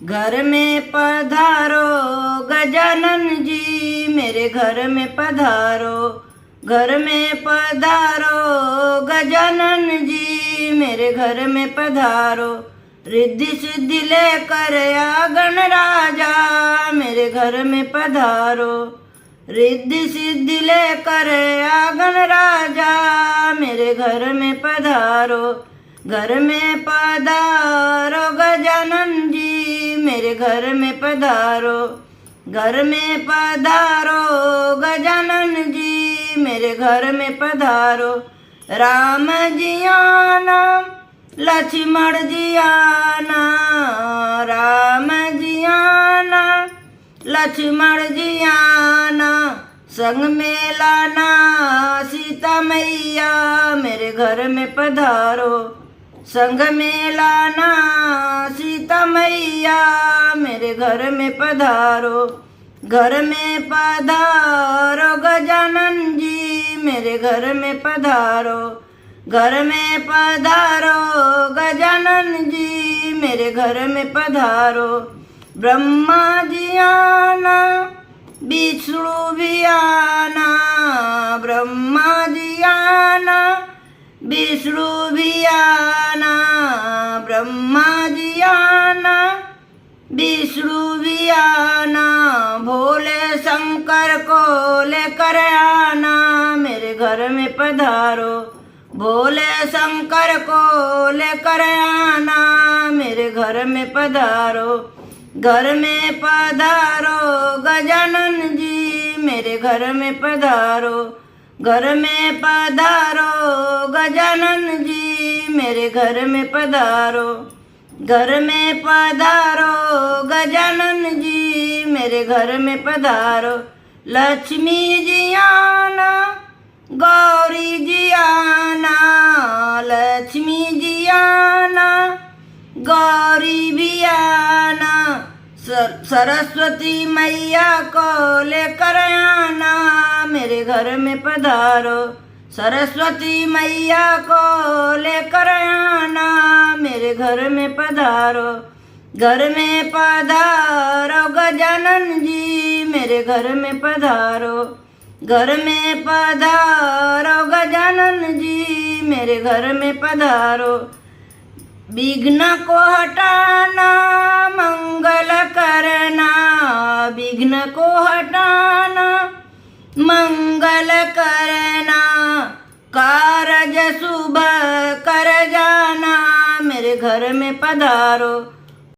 घर में पधारो गजानन जी, मेरे घर में पधारो। घर में पधारो गजानन जी, मेरे घर में पधारो। रिद्धि सिद्धि लेकर आ गणराजा, मेरे घर में पधारो। रिद्धि सिद्धि लेकर आ गणराजा, मेरे घर में पधारो। घर में पधारो गजानन जी, मेरे घर में पधारो। घर में पधारो गजानन जी, मेरे घर में पधारो। राम जी आना, लक्ष्मण जी आना, राम जी आना, लक्ष्मण जी आना। संग में लाना सीता मैया, मेरे घर में पधारो। संग में लाना सीता मैया, मेरे घर में पधारो। घर में पधारो गजानन जी, मेरे घर में पधारो। घर में पधारो गजानन जी, मेरे घर में पधारो। ब्रह्मा जी आना, विष्णु भी आना, ब्रह्मा जी आना, विष्णु भी आना, ब्रह्मा जी आना, विष्णु भी आना। भोले शंकर को लेकर आना, मेरे घर में पधारो। भोले शंकर को लेकर आना, मेरे घर में पधारो। घर में पधारो गजानन जी, मेरे घर में पधारो। घर में पधारो गजानन जी, मेरे घर में पधारो। घर में पधारो गजानन जी, मेरे घर में पधारो। लक्ष्मी जी आना, गौरी जी आना, लक्ष्मी जी आना, गौरी भी आना। सरस्वती मैया को लेकर आना, मेरे घर में पधारो। सरस्वती मैया को लेकर आना, मेरे घर में पधारो। घर में पधारो गजानन जी, मेरे घर में पधारो। घर में पधारो गजानन जी, मेरे घर में पधारो। विघ्न को हटाना, मंगल करना, विघ्न को हटाना, मंगल करना। कारज शुभ कर जाना, मेरे घर में पधारो।